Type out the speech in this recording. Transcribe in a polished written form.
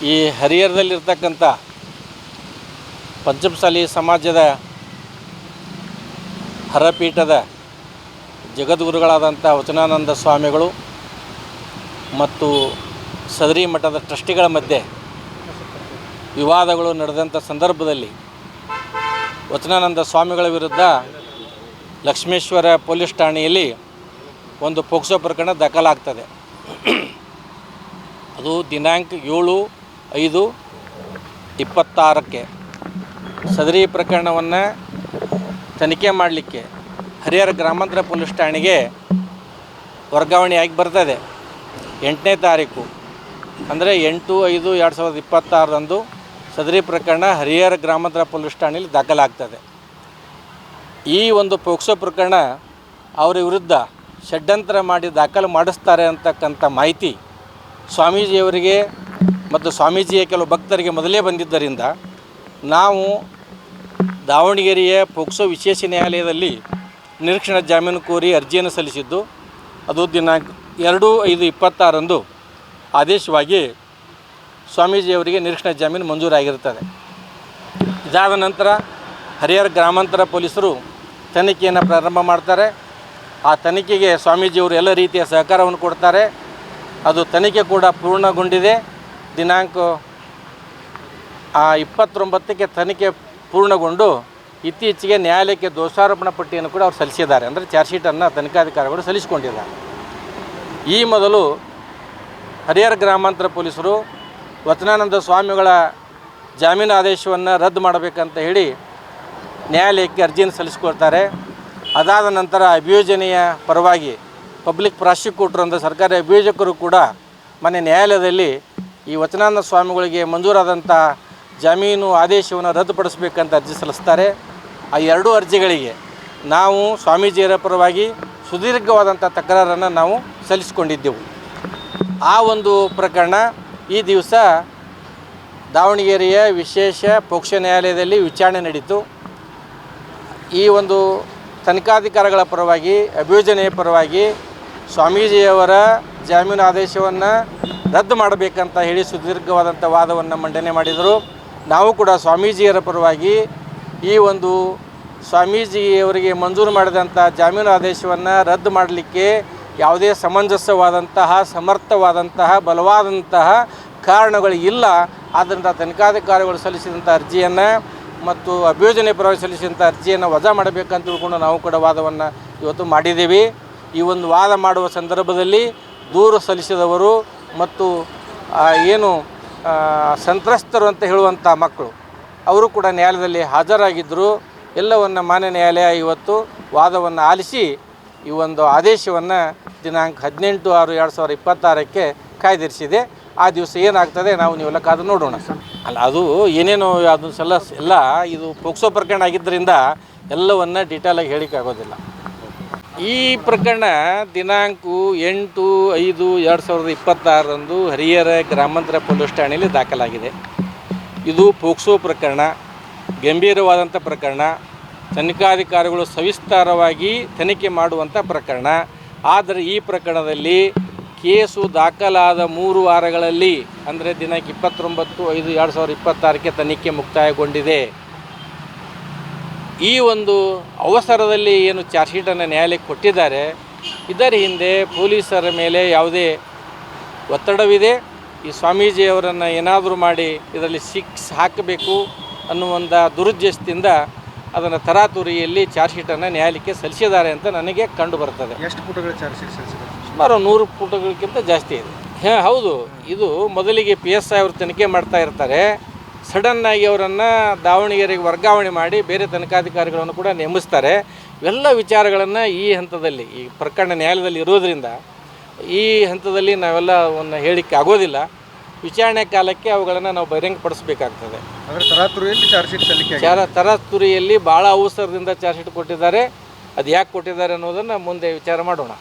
ಈ ಹರಿಹರದಲ್ಲಿರ್ತಕ್ಕಂಥ ಪಂಚಮಸಾಲಿ ಸಮಾಜದ ಹರಪೀಠದ ಜಗದ್ಗುರುಗಳಾದಂಥ ವಚನಾನಂದ ಸ್ವಾಮಿಗಳು ಮತ್ತು ಸದರಿ ಮಠದ ಟ್ರಸ್ಟಿಗಳ ಮಧ್ಯೆ ವಿವಾದಗಳು ನಡೆದಂಥ ಸಂದರ್ಭದಲ್ಲಿ ವಚನಾನಂದ ಸ್ವಾಮಿಗಳ ವಿರುದ್ಧ ಲಕ್ಷ್ಮೇಶ್ವರ ಪೊಲೀಸ್ ಠಾಣೆಯಲ್ಲಿ ಒಂದು ಪೋಕ್ಸೋ ಪ್ರಕರಣ ದಾಖಲಾಗ್ತದೆ. ಅದು ದಿನಾಂಕ 7/5/26 ಸದರಿ ಪ್ರಕರಣವನ್ನು ತನಿಖೆ ಮಾಡಲಿಕ್ಕೆ ಹರಿಹರ ಗ್ರಾಮಾಂತರ ಪೊಲೀಸ್ ಠಾಣೆಗೆ ವರ್ಗಾವಣೆಯಾಗಿ ಬರ್ತದೆ. 8ನೇ ತಾರೀಕು ಅಂದರೆ 8/5/2026 ಸದರಿ ಪ್ರಕರಣ ಹರಿಹರ ಗ್ರಾಮಾಂತರ ಪೊಲೀಸ್ ಠಾಣೆಯಲ್ಲಿ ದಾಖಲಾಗ್ತದೆ. ಈ ಒಂದು ಪೋಕ್ಸೋ ಪ್ರಕರಣ ಅವರ ವಿರುದ್ಧ ಷಡ್ಯಂತ್ರ ಮಾಡಿ ದಾಖಲು ಮಾಡಿಸ್ತಾರೆ ಅಂತಕ್ಕಂಥ ಮಾಹಿತಿ ಸ್ವಾಮೀಜಿಯವರಿಗೆ ಮತ್ತು ಸ್ವಾಮೀಜಿಯ ಕೆಲವು ಭಕ್ತರಿಗೆ ಮೊದಲೇ ಬಂದಿದ್ದರಿಂದ ನಾವು ದಾವಣಗೆರೆಯ ಪೋಕ್ಸೋ ವಿಶೇಷ ನ್ಯಾಯಾಲಯದಲ್ಲಿ ನಿರೀಕ್ಷಣಾ ಜಾಮೀನು ಕೋರಿ ಅರ್ಜಿಯನ್ನು ಸಲ್ಲಿಸಿದ್ದು. ಅದು ದಿನಾಂಕ 2/5/26 ಆದೇಶವಾಗಿ ಸ್ವಾಮೀಜಿಯವರಿಗೆ ನಿರೀಕ್ಷಣಾ ಜಾಮೀನು ಮಂಜೂರಾಗಿರುತ್ತದೆ. ಇದಾದ ನಂತರ ಹರಿಹರ ಗ್ರಾಮಾಂತರ ಪೊಲೀಸರು ತನಿಖೆಯನ್ನು ಪ್ರಾರಂಭ ಮಾಡ್ತಾರೆ. ಆ ತನಿಖೆಗೆ ಸ್ವಾಮೀಜಿಯವರು ಎಲ್ಲ ರೀತಿಯ ಸಹಕಾರವನ್ನು ಕೊಡ್ತಾರೆ. ಅದು ತನಿಖೆ ಕೂಡ ಪೂರ್ಣಗೊಂಡಿದೆ. ದಿನಾಂಕ 29ಕ್ಕೆ ತನಿಖೆ ಪೂರ್ಣಗೊಂಡು ಇತ್ತೀಚೆಗೆ ನ್ಯಾಯಾಲಯಕ್ಕೆ ದೋಷಾರೋಪಣಾ ಪಟ್ಟಿಯನ್ನು ಕೂಡ ಅವರು ಸಲ್ಲಿಸಿದ್ದಾರೆ. ಅಂದರೆ ಚಾರ್ಜ್ ಶೀಟನ್ನು ತನಿಖಾಧಿಕಾರಿಗಳು ಸಲ್ಲಿಸಿಕೊಂಡಿದ್ದಾರೆ. ಈ ಮೊದಲು ಹರಿಹರ ಗ್ರಾಮಾಂತರ ಪೊಲೀಸರು ವಚನಾನಂದ ಸ್ವಾಮಿಗಳ ಜಾಮೀನು ಆದೇಶವನ್ನು ರದ್ದು ಮಾಡಬೇಕಂತ ಹೇಳಿ ನ್ಯಾಯಾಲಯಕ್ಕೆ ಅರ್ಜಿಯನ್ನು ಸಲ್ಲಿಸಿಕೊಳ್ತಾರೆ. ಅದಾದ ನಂತರ ಅಭಿಯೋಜನೆಯ ಪರವಾಗಿ ಪಬ್ಲಿಕ್ ಪ್ರಾಸಿಕ್ಯೂಟರ್ ಅಂತ ಸರ್ಕಾರಿ ಅಭಿಯೋಜಕರು ಕೂಡ ಮೊನ್ನೆ ನ್ಯಾಯಾಲಯದಲ್ಲಿ ಈ ವಚನಾನಂದ ಸ್ವಾಮಿಗಳಿಗೆ ಮಂಜೂರಾದಂಥ ಜಾಮೀನು ಆದೇಶವನ್ನು ರದ್ದುಪಡಿಸಬೇಕಂತ ಅರ್ಜಿ ಸಲ್ಲಿಸ್ತಾರೆ. ಆ ಎರಡೂ ಅರ್ಜಿಗಳಿಗೆ ನಾವು ಸ್ವಾಮೀಜಿಯರ ಪರವಾಗಿ ಸುದೀರ್ಘವಾದಂಥ ತಕರಾರನ್ನು ನಾವು ಸಲ್ಲಿಸಿಕೊಂಡಿದ್ದೆವು. ಆ ಒಂದು ಪ್ರಕರಣ ಈ ದಿವಸ ದಾವಣಗೆರೆಯ ವಿಶೇಷ ಪೋಕ್ಸೋ ನ್ಯಾಯಾಲಯದಲ್ಲಿ ವಿಚಾರಣೆ ನಡೀತು. ಈ ಒಂದು ತನಿಖಾಧಿಕಾರಿಗಳ ಪರವಾಗಿ ಅಭಿಯೋಜನೆಯ ಪರವಾಗಿ ಸ್ವಾಮೀಜಿಯವರ ಜಾಮೀನು ಆದೇಶವನ್ನು ರದ್ದು ಮಾಡಬೇಕಂತ ಹೇಳಿ ಸುದೀರ್ಘವಾದಂಥ ವಾದವನ್ನು ಮಂಡನೆ ಮಾಡಿದರು. ನಾವು ಕೂಡ ಸ್ವಾಮೀಜಿಯರ ಪರವಾಗಿ ಈ ಒಂದು ಸ್ವಾಮೀಜಿಯವರಿಗೆ ಮಂಜೂರು ಮಾಡಿದಂಥ ಜಾಮೀನು ಆದೇಶವನ್ನು ರದ್ದು ಮಾಡಲಿಕ್ಕೆ ಯಾವುದೇ ಸಮಂಜಸವಾದಂತಹ ಸಮರ್ಥವಾದಂತಹ ಬಲವಾದಂತಹ ಕಾರಣಗಳು ಇಲ್ಲ. ಆದ್ದರಿಂದ ತನಿಖಾಧಿಕಾರಿಗಳು ಸಲ್ಲಿಸಿದಂಥ ಅರ್ಜಿಯನ್ನು ಮತ್ತು ಅಭಿಯೋಜನೆ ಪರವಾಗಿ ಸಲ್ಲಿಸಿದಂಥ ಅರ್ಜಿಯನ್ನು ವಜಾ ಮಾಡಬೇಕಂತ ತಿಳ್ಕೊಂಡು ನಾವು ಕೂಡ ವಾದವನ್ನು ಇವತ್ತು ಮಾಡಿದ್ದೀವಿ. ಈ ಒಂದು ವಾದ ಮಾಡುವ ಸಂದರ್ಭದಲ್ಲಿ ದೂರು ಸಲ್ಲಿಸಿದವರು ಮತ್ತು ಏನು ಸಂತ್ರಸ್ತರು ಅಂತ ಹೇಳುವಂಥ ಮಕ್ಕಳು ಅವರು ಕೂಡ ನ್ಯಾಯಾಲಯದಲ್ಲಿ ಹಾಜರಾಗಿದ್ದರು. ಎಲ್ಲವನ್ನು ಮಾನ್ಯ ನ್ಯಾಯಾಲಯ ಇವತ್ತು ವಾದವನ್ನು ಆಲಿಸಿ ಈ ಒಂದು ಆದೇಶವನ್ನು ದಿನಾಂಕ 18/6/2026 ಕಾಯ್ದಿರಿಸಿದೆ. ಆ ದಿವಸ ಏನಾಗ್ತದೆ ನಾವು ನೀವೆಲ್ಲ ಕಾದು ನೋಡೋಣ. ಅಲ್ಲ, ಅದು ಏನೇನು ಅದು ಎಲ್ಲ ಇದು ಪೋಕ್ಸೋ ಪ್ರಕರಣ ಆಗಿದ್ದರಿಂದ ಎಲ್ಲವನ್ನು ಡೀಟೇಲಾಗಿ ಹೇಳಿಕ್ಕಾಗೋದಿಲ್ಲ. ಈ ಪ್ರಕರಣ ದಿನಾಂಕ 8/5/2026 ಹರಿಹರ ಗ್ರಾಮಾಂತರ ಪೊಲೀಸ್ ಠಾಣೆಯಲ್ಲಿ ದಾಖಲಾಗಿದೆ. ಇದು ಪೋಕ್ಸೋ ಪ್ರಕರಣ, ಗಂಭೀರವಾದಂಥ ಪ್ರಕರಣ, ತನಿಖಾಧಿಕಾರಿಗಳು ಸವಿಸ್ತಾರವಾಗಿ ತನಿಖೆ ಮಾಡುವಂಥ ಪ್ರಕರಣ. ಆದರೆ ಈ ಪ್ರಕರಣದಲ್ಲಿ ಕೇಸು ದಾಖಲಾದ 3 ವಾರಗಳಲ್ಲಿ ಅಂದರೆ ದಿನಾಂಕ 29/5/2026 ತನಿಖೆ ಮುಕ್ತಾಯಗೊಂಡಿದೆ. ಈ ಒಂದು ಅವಸರದಲ್ಲಿ ಏನು ಚಾರ್ಜ್ ಶೀಟನ್ನು ನ್ಯಾಯಾಲಯಕ್ಕೆ ಕೊಟ್ಟಿದ್ದಾರೆ, ಇದರ ಹಿಂದೆ ಪೊಲೀಸರ ಮೇಲೆ ಯಾವುದೇ ಒತ್ತಡವಿದೆ. ಈ ಸ್ವಾಮೀಜಿಯವರನ್ನು ಏನಾದರೂ ಮಾಡಿ ಇದರಲ್ಲಿ ಹಾಕಬೇಕು ಅನ್ನುವಂಥ ದುರುದ್ದೇಶದಿಂದ ಅದನ್ನು ತರಾತುರಿಯಲ್ಲಿ ಚಾರ್ಜ್ ಶೀಟನ್ನು ನ್ಯಾಯಾಲಯಕ್ಕೆ ಸಲ್ಲಿಸಿದ್ದಾರೆ ಅಂತ ನನಗೆ ಕಂಡು ಬರ್ತದೆ. ಎಷ್ಟು ಪುಟಗಳ ಚಾರ್ಜ್ ಶೀಟ್ ಸಲ್ಲಿಸಿದ್ದಾರೆ? ಸುಮಾರು 100 ಪುಟಗಳಿಗಿಂತ ಜಾಸ್ತಿ ಇದೆ. ಹೌದು, ಇದು ಮೊದಲಿಗೆ PSI ಅವರು ತನಿಖೆ ಮಾಡ್ತಾ ಇರ್ತಾರೆ. ಸಡನ್ನಾಗಿ ಅವರನ್ನು ದಾವಣಗೆರೆಗೆ ವರ್ಗಾವಣೆ ಮಾಡಿ ಬೇರೆ ತನಿಖಾಧಿಕಾರಿಗಳನ್ನು ಕೂಡ ನೇಮಿಸ್ತಾರೆ. ಇವೆಲ್ಲ ವಿಚಾರಗಳನ್ನು ಈ ಹಂತದಲ್ಲಿ ಈ ಪ್ರಕರಣ ನ್ಯಾಯಾಲಯದಲ್ಲಿ ಇರೋದರಿಂದ ಈ ಹಂತದಲ್ಲಿ ನಾವೆಲ್ಲವನ್ನು ಹೇಳಿಕ್ಕೆ ಆಗೋದಿಲ್ಲ. ವಿಚಾರಣೆ ಕಾಲಕ್ಕೆ ಅವುಗಳನ್ನು ನಾವು ಬಹಿರಂಗಪಡಿಸಬೇಕಾಗ್ತದೆ. ತರಾತುರಿಯಲ್ಲಿ ಭಾಳ ಅವಸರದಿಂದ ಚಾರ್ಜ್ ಶೀಟ್ ಕೊಟ್ಟಿದ್ದಾರೆ. ಅದು ಯಾಕೆ ಕೊಟ್ಟಿದ್ದಾರೆ ಅನ್ನೋದನ್ನು ಮುಂದೆ ವಿಚಾರ ಮಾಡೋಣ.